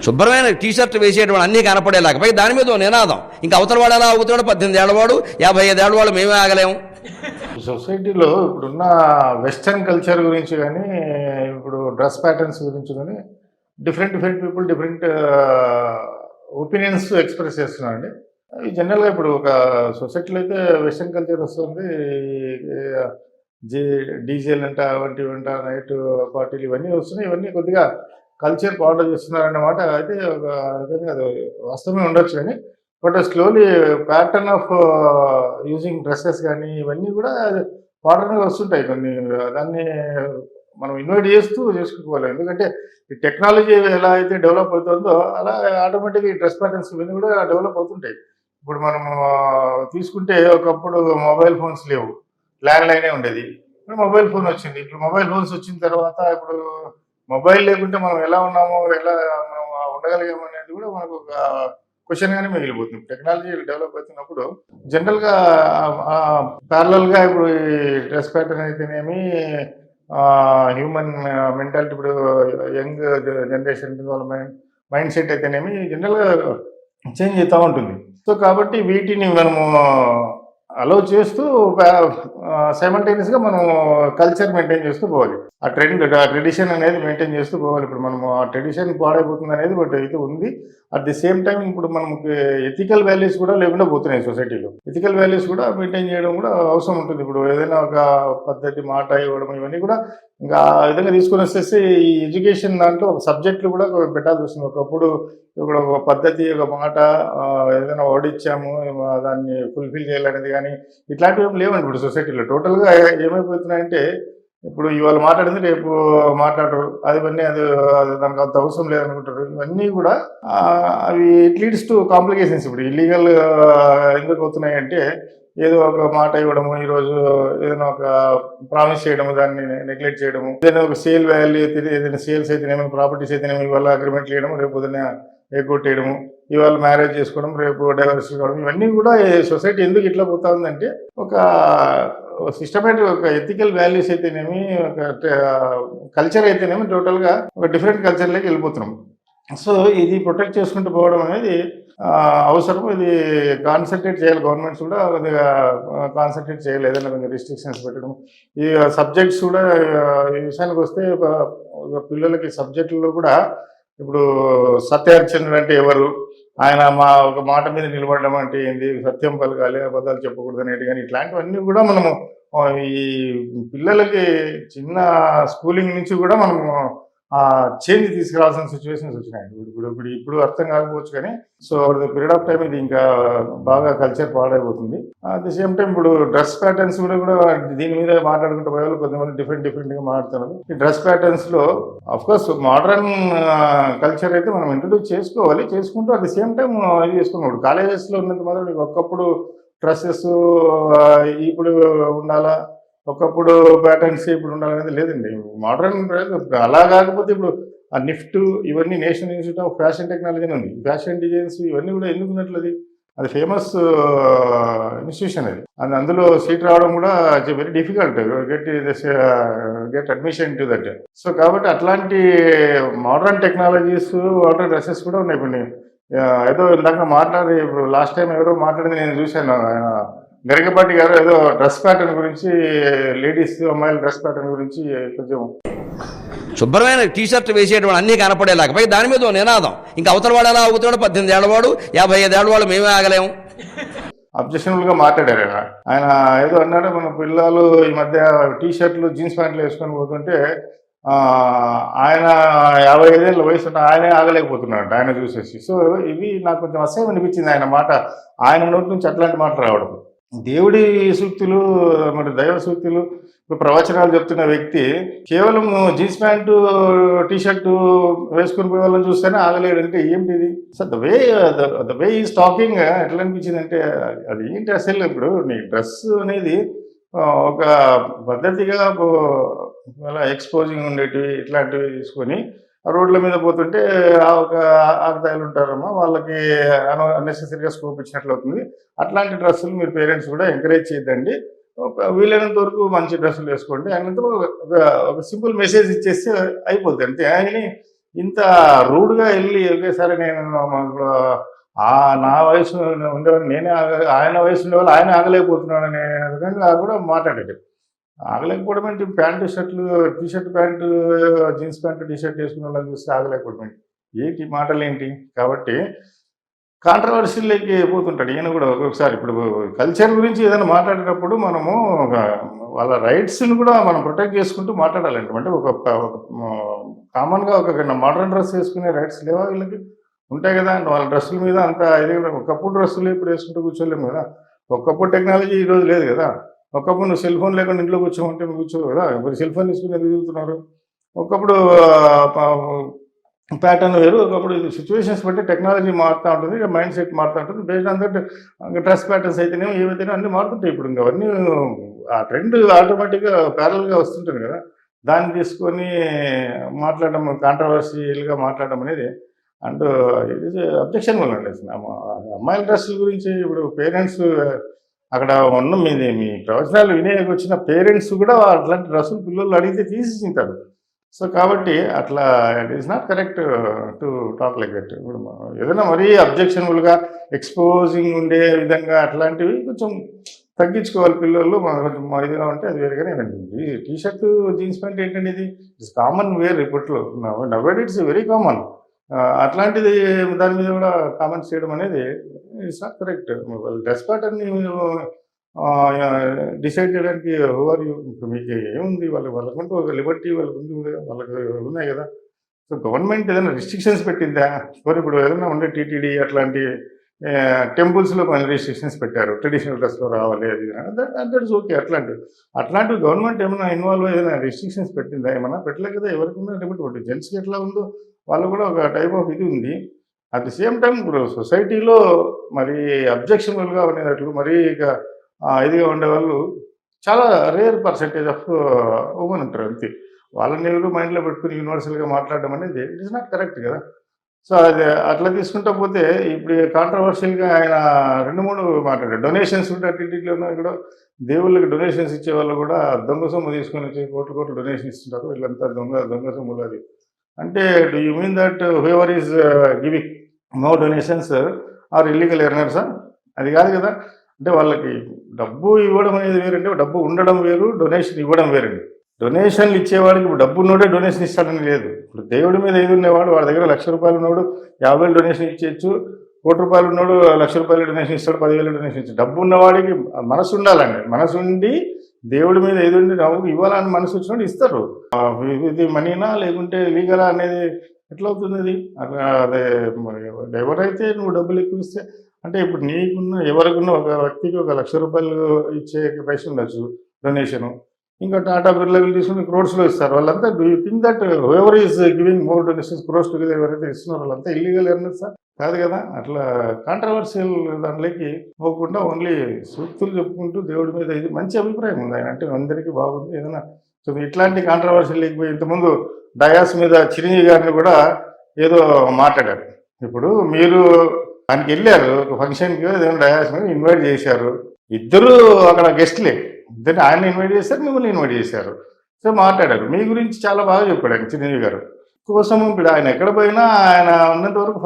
శుభ్రమైన టీషర్ట్ వేసేటువంటి అన్నీ కనపడేలాగా పై దాని మీద నినాదం. ఇంకా అవతల వాడు ఎలా అవుతున్నాడు, 18 ఏళ్ళవాడు 55 ఏళ్ళవాడు మేమే ఆగలేము. సొసైటీలో ఇప్పుడున్న వెస్టర్న్ కల్చర్ గురించి కానీ, ఇప్పుడు డ్రెస్ ప్యాటర్న్స్ గురించి కానీ different people different opinions express చేస్తున్నారండి. జనరల్గా ఇప్పుడు ఒక సొసైటీలో అయితే వెస్టర్న్ కల్చర్ వస్తుంది, డీజేలు అంట, వంట నైట్ పార్టీలు ఇవన్నీ వస్తున్నాయి. ఇవన్నీ కొద్దిగా కల్చర్ పాడు చేస్తున్నారన్నమాట. అయితే ఒక విధంగా అది వాస్తవమే ఉండొచ్చు, కానీ but slowly pattern of using dresses కానీ ఇవన్నీ కూడా పాటర్న్గా వస్తుంటాయి. కొన్ని దాన్ని మనం ఇన్వైట్ చేసుకోవాలి. ఎందుకంటే ఈ టెక్నాలజీ ఎలా అయితే డెవలప్ అవుతుందో అలా ఆటోమేటిక్గా ఈ డ్రెస్ ప్యాటర్న్స్ ఇవన్నీ కూడా డెవలప్ అవుతుంటాయి. ఇప్పుడు మనం తీసుకుంటే ఒకప్పుడు మొబైల్ ఫోన్స్ లేవు, ల్యాండ్ లైనే ఉండేది. ఇప్పుడు మొబైల్ ఫోన్ వచ్చింది. ఇప్పుడు మొబైల్ ఫోన్స్ వచ్చిన తర్వాత ఇప్పుడు మొబైల్ లేకుంటే మనం ఎలా ఉన్నామో, ఎలా మనం ఉండగలిగాము అనేది కూడా మనకు ఒక క్వశ్చన్గానే మిగిలిపోతుంది. టెక్నాలజీ డెవలప్ అవుతున్నప్పుడు జనరల్గా ప్యారలల్గా ఇప్పుడు ఈ డ్రెస్ ప్యాటర్న్ అయితేనేమి, హ్యూమన్ మెంటాలిటీ, ఇప్పుడు యంగ్ జనరేషన్ వాళ్ళ మైండ్ సెట్ అయితేనేమి జనరల్గా చేంజ్ అవుతూ ఉంటుంది. సో కాబట్టి వీటిని మనము అలౌ చేస్తూ సైమల్టేనియస్గా మనం కల్చర్ మెయింటైన్ చేస్తూ పోవాలి. ఆ ట్రెడిషన్ అనేది మెయింటైన్ చేస్తూ పోవాలి. ఇప్పుడు మనం ఆ ట్రెడిషన్ పాడైపోతుంది అనేది ఒకటి అయితే ఉంది. అట్ ది సేమ్ టైం ఇప్పుడు మనకి ఎథికల్ వాల్యూస్ కూడా లేకుండా పోతున్నాయి సొసైటీలో. ఎథికల్ వాల్యూస్ కూడా మెయింటైన్ చేయడం కూడా అవసరం ఉంటుంది. ఇప్పుడు ఏదైనా ఒక పద్ధతి, మాట ఇవ్వడం ఇవన్నీ కూడా ఇంకా ఆ విధంగా తీసుకొని వచ్చేసి ఈ ఎడ్యుకేషన్ దాంట్లో ఒక సబ్జెక్టులు కూడా పెట్టాల్సి వస్తుంది. ఒకప్పుడు ఇప్పుడు ఒక పద్ధతి, ఒక మాట, ఏదైనా ఓడిచ్చాము దాన్ని ఫుల్ఫిల్ చేయాలనేది కానీ ఇట్లాంటివి ఏం లేవండి ఇప్పుడు సొసైటీలో. టోటల్గా ఏమైపోతున్నాయంటే ఇప్పుడు ఇవాళ మాట్లాడింది రేపు మాట్లాడరు, అది దానికి అంత అవసరం లేదనుకుంటారు. ఇవన్నీ కూడా అవి ఇట్ లీడ్స్ టు కాంప్లికేషన్స్. ఇప్పుడు ఇల్లీగల్ ఎందుకు అవుతున్నాయి అంటే ఏదో ఒక మాట ఇవ్వడము, ఈరోజు ఏదైనా ఒక ప్రామిస్ చేయడము, దాన్ని నెగ్లెక్ట్ చేయడము, ఏదైనా ఒక సేల్ వాల్యూ అయితే, ఏదైనా సేల్స్ అయితేనేమో, ప్రాపర్టీస్ అయితేనేమో ఇవాళ అగ్రిమెంట్ చేయడము, రేపు పొద్దున్న ఎగ్గొట్టేయడము, ఇవాళ మ్యారేజ్ చేసుకోవడం, రేపు డైవర్స్ కావడం, ఇవన్నీ కూడా సొసైటీ ఎందుకు ఇట్లా పోతా ఉందంటే ఒక సిస్టమేటిక్, ఒక ఎథికల్ వాల్యూస్ అయితేనేమి, ఒక కల్చర్ అయితేనేమి టోటల్గా ఒక డిఫరెంట్ కల్చర్లోకి వెళ్ళిపోతున్నాం. సో ఇది ప్రొటెక్ట్ చేసుకుంటూ పోవడం అనేది అవసరం. ఇది కాన్సన్ట్రేట్ చేయాలి. గవర్నమెంట్స్ కూడా కొద్దిగా కాన్సన్ట్రేట్ చేయాలి. ఏదైనా కొంచెం రిస్ట్రిక్షన్స్ పెట్టడం. ఈ సబ్జెక్ట్స్ కూడా ఈ విషయానికి వస్తే పిల్లలకి సబ్జెక్టుల్లో కూడా ఇప్పుడు సత్యహరిశ్చంద్రుడు అంటే ఎవరు, ఆయన ఒక మాట మీద నిలబడడం అంటే ఏంది, సత్యం పలకాలి, అబద్ధాలు చెప్పకూడదు అనేటి కానీ ఇట్లాంటివన్నీ కూడా మనము ఈ పిల్లలకి చిన్న స్కూలింగ్ నుంచి కూడా మనము చేంజ్ తీసుకురావాల్సిన సిచ్యువేషన్స్ వచ్చినాయి. ఇప్పుడు అర్థం కాకపోవచ్చు, కానీ సో పీరియడ్ ఆఫ్ టైం ఇది ఇంకా బాగా కల్చర్ పాడైపోతుంది. అట్ ది సేమ్ టైం ఇప్పుడు డ్రెస్ ప్యాటర్న్స్ కూడా దీని మీద మాట్లాడుకుంటే పోయేవాళ్ళు కొంతమంది డిఫరెంట్గా మాట్లాడుతున్నారు. ఈ డ్రెస్ ప్యాటర్న్స్ లో అఫ్ కోర్స్ మోడర్న్ కల్చర్ అయితే మనం ఇంట్రడ్యూస్ చేసుకోవాలి. చేసుకుంటూ అట్ ది సేమ్ టైం ఇది చేసుకున్నాడు. కాలేజెస్ లో ఉన్నంత మాత్రం ఒకప్పుడు డ్రెస్సెస్ ఇప్పుడు ఉండాలా, ఒకప్పుడు ప్యాటర్న్స్ ఇప్పుడు ఉండాలనేది లేదండి. మోడర్న్ అలా కాకపోతే ఇప్పుడు ఆ నిఫ్ట్ ఇవన్నీ national institute of fashion technology ఉంది. ఫ్యాషన్ డిజైన్స్ ఇవన్నీ కూడా ఎందుకు ఉన్నట్లు, అది ఫేమస్ ఇన్స్టిట్యూషన్. అది అందులో సీట్ రావడం కూడా very difficult, get admission to that. So కాబట్టి అట్లాంటి మోడర్న్ టెక్నాలజీస్, మోడర్న్ డ్రెస్సెస్ కూడా ఉన్నాయి. ఇప్పుడు ఏదో ఇందాక ఇప్పుడు లాస్ట్ టైం ఎవరో మాట్లాడింది నేను చూశాను. గరికపాటి గారు ఏదో డ్రెస్ ప్యాటర్న్ గురించి, లేడీస్ అమ్మాయిల డ్రెస్ ప్యాటర్న్ గురించి కొంచెం శుభ్రమైన టీషర్ట్ వేసేటువంటి అన్నీ కనపడేలాగా పై దాని మీద నినాదం. ఇంకా అవతల వాడు ఎలా అవుతున్నాడు, 18 ఏళ్ళవాడు 55 ఏళ్ళవాడు మేమే ఆగలేము. అబ్జెక్షనబుల్ గా మాట్లాడారు ఆయన. ఏదో అన్నాడు, మన పిల్లలు ఈ మధ్య టీషర్ట్లు జీన్స్ ప్యాంట్లు వేసుకొని పోతుంటే ఆయన 55 ఏళ్ళ వయసు ఉన్న ఆయనే ఆగలేకపోతున్నాడు ఆయన చూసేసి. సో ఇవి నాకు కొంచెం అసహ్యం అనిపించింది ఆయన మాట. ఆయన నోటి నుంచి అట్లాంటి మాటలు రావడం. దేవుడి సూక్తులు, మరి దైవ సూక్తులు, ప్రవచనాలు చెప్తున్న వ్యక్తి కేవలం జీన్స్ ప్యాంటు టీషర్టు వేసుకుని పోయే వాళ్ళని చూస్తేనే ఆగలేడు అంటే ఏంటిది? So the way is talking ఎట్లా అనిపించింది అంటే అది ఏంటి అసలు? ఇప్పుడు నీ డ్రెస్ అనేది ఒక పద్ధతిగా అలా ఎక్స్పోజింగ్ ఉండేటివి ఇట్లాంటివి తీసుకొని రోడ్ల మీద పోతుంటే ఒక ఆడదాయిలు ఉంటారమ్మా, వాళ్ళకి అన్నెసెసరీగా స్కోప్ ఇచ్చినట్లు అవుతుంది. అట్లాంటి డ్రెస్సులు మీరు పేరెంట్స్ కూడా ఎంకరేజ్ చేయద్దండి. వీలైనంత వరకు మంచి డ్రెస్సులు వేసుకోండి. ఆయనంత ఒక సింపుల్ మెసేజ్ ఇచ్చేస్తే అయిపోద్ది అంతే. ఆయన ఇంత రూడ్గా వెళ్ళి ఒకేసారి నేను ఇప్పుడు నా వయసు ఉండేవాళ్ళు నేనే ఆయన వయసు ఉండేవాళ్ళు ఆయన ఆగలేకపోతున్నాడు అనే విధంగా కూడా మాట్లాడాడు. ఆగలేకపోవడం ఏంటి, ప్యాంటు షర్ట్లు T shirt pant jeans pant T shirt వేసుకున్న వాళ్ళని చూస్తే ఆగలేకపోవడం ఏంటి, ఏంటి మాటలు ఏంటి? కాబట్టి కాంట్రవర్సీలోకి పోతుంటాడు ఈయన కూడా ఒక్కొక్కసారి. ఇప్పుడు కల్చర్ గురించి ఏదైనా మాట్లాడేటప్పుడు మనము వాళ్ళ రైట్స్ని కూడా మనం ప్రొటెక్ట్ చేసుకుంటూ మాట్లాడాలంటే, అంటే ఒక కామన్గా ఒక మోడర్న్ డ్రెస్ వేసుకునే రైట్స్ లేవా వీళ్ళకి? ఉంటాయి కదా. వాళ్ళ డ్రెస్సుల మీద అంత ఇది ఒకప్పుడు డ్రెస్సులు ఇప్పుడు వేసుకుంటూ కూర్చోలేము కదా. ఒకప్పుడు టెక్నాలజీ ఈరోజు లేదు కదా. ఒకప్పుడు నువ్వు సెల్ ఫోన్ లేకుండా ఇంట్లో కూర్చోమంటే నువ్వు కూర్చోవు కదా. ఇప్పుడు సెల్ ఫోన్ తీసుకుని ఎదుగుతున్నారు. ఒకప్పుడు ప్యాటర్న్ వేరు, ఒకప్పుడు సిచ్యువేషన్స్ బట్టి టెక్నాలజీ మారుతూ ఉంటుంది, మైండ్ సెట్ మారుతూ ఉంటుంది. Based on that dress patterns అయితేనేమో ఏవైతేనే అన్నీ మారుతుంటాయి. ఇప్పుడు ఇంకా అవన్నీ ఆ ట్రెండ్ ఆటోమేటిక్గా ప్యారల్గా వస్తుంటుంది కదా. దాన్ని తీసుకొని మాట్లాడడం, కాంట్రవర్షియల్గా మాట్లాడడం అనేది అండ్ ఇది అబ్జెక్షన్ వల్ల అండి. అసలు అమ్మాయిల డ్రెస్సుల గురించి ఇప్పుడు పేరెంట్స్ అక్కడ ఉన్న మీ ప్రవచనాలు వినేకి వచ్చిన పేరెంట్స్ కూడా అట్లాంటి డ్రెస్సులు పిల్లలు అడిగితే తీసిచ్చింటారు. సో కాబట్టి అట్లా it is not correct to talk like that. ఇప్పుడు ఏదైనా మరీ అబ్జెక్షనబుల్గా ఎక్స్పోజింగ్ ఉండే విధంగా అట్లాంటివి కొంచెం తగ్గించుకోవాలి పిల్లలు. కొంచెం ఇదిగా ఉంటే అది వేరుగానే ఏంటండి. టీ షర్ట్ జీన్స్ ప్యాంట్ ఏంటండి, ఇది ఇట్స్ కామన్ వేర్ ఇప్పట్లో. Now it's very common. అట్లాంటిది దాని మీద కూడా కామెంట్స్ చేయడం అనేది ఇట్స్ నాట్ కరెక్ట్. డ్రెస్ ప్యాటర్న్ని డిసైడ్ చేయడానికి ఓవర్ ఇప్పుడు మీకు ఏముంది, వాళ్ళకుంటూ ఒక లిబర్టీ వాళ్ళకి ఉన్నాయి కదా. సో గవర్నమెంట్ ఏదైనా రిస్ట్రిక్షన్స్ పెట్టిందా? ఇప్పుడు ఏదైనా ఉండే టీటీడీ అట్లాంటి టెంపుల్స్లో కొన్ని రిస్ట్రిక్షన్స్ పెట్టారు, ట్రెడిషనల్ డ్రెస్లో రావాలి అది దట్ ఇస్ ఓకే. అట్లాంటివి గవర్నమెంట్ ఏమైనా ఇన్వాల్వ్ ఏదైనా రిస్ట్రిక్షన్స్ పెట్టిందా? ఏమన్నా పెట్టలేదు కదా. ఎవరికి ఉన్నా లిమిట్. జెంట్స్కి ఎట్లా ఉందో వాళ్ళు కూడా ఒక టైప్ ఆఫ్ ఇది ఉంది. అట్ ది సేమ్ టైం ఇప్పుడు సొసైటీలో మరి అబ్జెక్షనబుల్గా ఉండేటట్లు మరీ ఇక ఇదిగా ఉండేవాళ్ళు చాలా రేర్ పర్సెంటేజ్ ఆఫ్ ఉమెన్ ఉంటారు అంతే. వాళ్ళని ఎవరు మైండ్లో పెట్టుకుని యూనివర్సల్గా మాట్లాడడం అనేది ఇట్ ఈస్ నాట్ కరెక్ట్ కదా. సో అది అట్లా తీసుకుంటా పోతే ఇప్పుడు కాంట్రవర్షియల్గా ఆయన 2-3 మాట్లాడారు. డొనేషన్స్ ఉంటే టీటీడీలోనూ ఇక్కడ దేవుళ్ళకి డొనేషన్స్ ఇచ్చే వాళ్ళు కూడా దొంగ సొమ్ము తీసుకొని వచ్చి కోట్లు డొనేషన్ ఇస్తుంటారు. వీళ్ళంతా దొంగ సొమ్ములు. అది అంటే do you mean that whoever is giving no donations are illegal ఎర్నర్సా? అది కాదు కదా. అంటే వాళ్ళకి డబ్బు ఇవ్వడం అనేది వేరండి, డబ్బు ఉండడం వేరు, డొనేషన్ ఇవ్వడం వేరండి. డొనేషన్లు ఇచ్చేవాడికి ఇప్పుడు డబ్బు ఉన్నోడే డొనేషన్ ఇస్తాడని లేదు. ఇప్పుడు దేవుడి మీద ఇది ఉన్నవాడు వాడి దగ్గర ₹1,00,000 ఉన్నాడు 50,000 డొనేషన్ ఇచ్చేయచ్చు, ₹1,00,000 ఉన్నాడు ₹1,00,000 డొనేషన్ ఇస్తాడు, 10,000 డొనేషన్ ఇస్తాడు. డబ్బు ఉన్నవాడికి మనసు ఉండాలండి. మనసు ఉండి దేవుడి మీద ఏది ఉండి నవ్వు ఇవ్వాలని మనసు వచ్చినట్టు ఇస్తారు. ఇది మనీనా లేకుంటే లీగలా అనేది ఎట్లా అవుతుంది? అది అదే ఎవరైతే నువ్వు డబ్బులు ఎక్కువ ఇస్తే అంటే ఇప్పుడు నీకున్న ఎవరికున్న ఒక వ్యక్తికి ఒక ₹1,00,000 ఇచ్చే పైసలు ఉండొచ్చు డొనేషను. ఇంకా టాటా బిర్లాలు తీసుకుని క్రోడ్స్లో ఇస్తారు. వాళ్ళంతా do you think that whoever is giving more donations crores together ఎవరైతే ఇస్తున్నారో వాళ్ళంతా ఇల్లీగల్ ఎర్నర్సా? కాదు కదా. అట్లా కాంట్రవర్షియల్ దాంట్లోకి పోకుండా ఓన్లీ సూక్తులు చెప్పుకుంటూ దేవుడి మీద ఇది మంచి అభిప్రాయం ఉంది ఆయన అంటే అందరికీ బాగుంది. ఏదైనా సో ఇట్లాంటి కాంట్రవర్షియల్ లేకపోయి ఇంతకుముందు డయాస్ మీద చిరంజీవి గారిని కూడా ఏదో మాట్లాడారు. ఇప్పుడు మీరు దానికి వెళ్ళారు ఒక ఫంక్షన్కి, ఏదైనా డయాస్ మీద ఇన్వైట్ చేశారు. ఇద్దరు అక్కడ గెస్ట్లే, ఇద్దరు ఆయన ఇన్వైట్ చేశారు, మిమ్మల్ని ఇన్వైట్ చేశారు. సో మాట్లాడారు. మీ గురించి చాలా బాగా చెప్పాడు ఆయన చిరంజీవి గారు కోసం. ఇప్పుడు ఆయన ఎక్కడ పోయినా ఆయన ఉన్నంత వరకు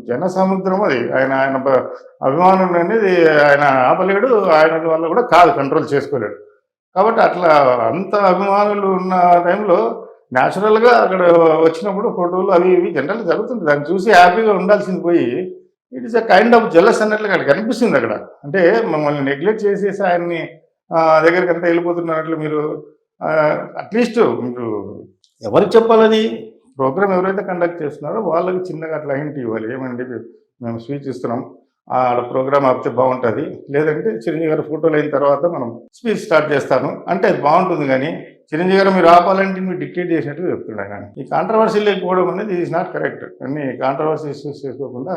జన సముద్రం అది. ఆయన అభిమానులు అనేది ఆయన ఆపలేడు, ఆయన వల్ల కూడా కాదు కంట్రోల్ చేసుకోలేడు. కాబట్టి అట్లా అంత అభిమానులు ఉన్న టైంలో న్యాచురల్గా అక్కడ వచ్చినప్పుడు ఫోటోలు అవి ఇవి జనరల్గా జరుగుతుంది. దాన్ని చూసి హ్యాపీగా ఉండాల్సింది పోయి it is a kind of jealous అన్నట్లుగా అక్కడ కనిపిస్తుంది. అక్కడ అంటే మమ్మల్ని నెగ్లెక్ట్ చేసేసి ఆయన్ని దగ్గరికి అంతా వెళ్ళిపోతున్నట్లు మీరు అట్లీస్ట్ మీరు ఎవరికి చెప్పాలని ప్రోగ్రామ్ ఎవరైతే కండక్ట్ చేస్తున్నారో వాళ్ళకి చిన్నగా అట్లా హింట్ ఇవ్వాలి. ఏమండి మేము స్పీచ్ ఇస్తున్నాం, ఆడ ప్రోగ్రామ్ ఆపితే బాగుంటుంది, లేదంటే చిరంజీవి గారు ఫోటోలు అయిన తర్వాత మనం స్పీచ్ స్టార్ట్ చేస్తాను అంటే అది బాగుంటుంది. కానీ చిరంజీవి గారు మీరు ఆపాలంటే మీరు డిక్టేట్ చేసినట్టు చెప్తున్నాను. కానీ ఈ కాంట్రవర్సీ లేకపోవడం అనేది ఈజ్ నాట్ కరెక్ట్. అన్ని కాంట్రవర్సీ ఇష్యూస్ చేసుకోకుండా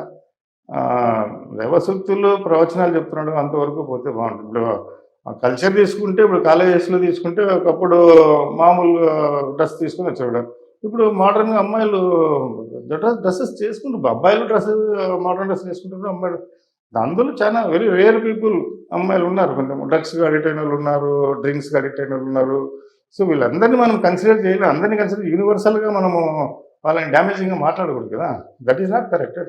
దైవసూక్తులు ప్రవచనాలు చెప్తున్నాడు అంతవరకు పోతే బాగుంటుంది. ఇప్పుడు కల్చర్ తీసుకుంటే ఇప్పుడు కాలేజెస్లో తీసుకుంటే ఒకప్పుడు మామూలు డ్రెస్ తీసుకుని వచ్చాడు. ఇప్పుడు మోడర్న్గా అమ్మాయిలు డ్రెస్సెస్ చేసుకుంటారు, అబ్బాయిలు మోడర్న్ డ్రెస్ వేసుకుంటారు, అమ్మాయిలు. అందులో చాలా వెరీ రేర్ పీపుల్ అమ్మాయిలు ఉన్నారు, కొంచెం డ్రగ్స్కి అడిక్ట్ అయిన వాళ్ళు ఉన్నారు, డ్రింక్స్కి అడిక్ట్ అయిన వాళ్ళు ఉన్నారు. సో వీళ్ళందరినీ మనం కన్సిడర్ చేయాలి. అందరినీ కన్సిడర్ యూనివర్సల్గా మనము వాళ్ళని డ్యామేజింగ్గా మాట్లాడకూడదు కదా, దట్ ఈస్ నాట్ కరెక్ట్.